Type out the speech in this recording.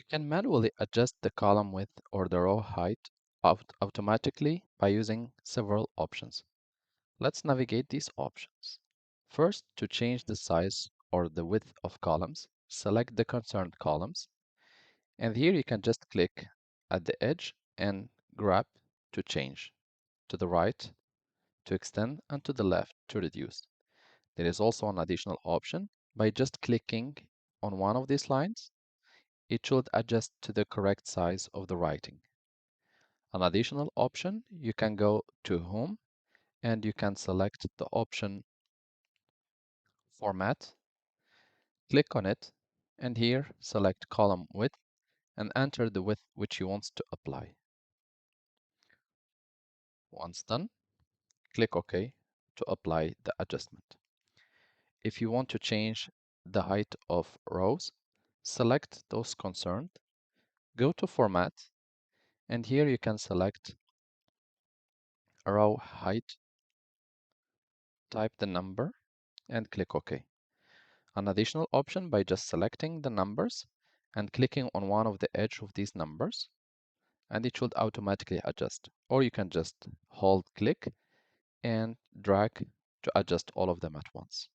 can manually adjust the column width or the row height automatically by using several options. Let's navigate these options. First, to change the size or the width of columns, select the concerned columns, and here you can just click at the edge and grab to change, to the right to extend, and to the left to reduce. There is also an additional option. By just clicking on one of these lines, it should adjust to the correct size of the writing. An additional option, you can go to Home and you can select the option Format, click on it, and here select column width and enter the width which you want to apply. Once done, click OK to apply the adjustment. If you want to change the height of rows, select those concerned, go to Format, and here you can select row height, type the number, and click OK. An additional option, by just selecting the numbers and clicking on one of the edge of these numbers, and it should automatically adjust. Or you can just hold click and drag to adjust all of them at once.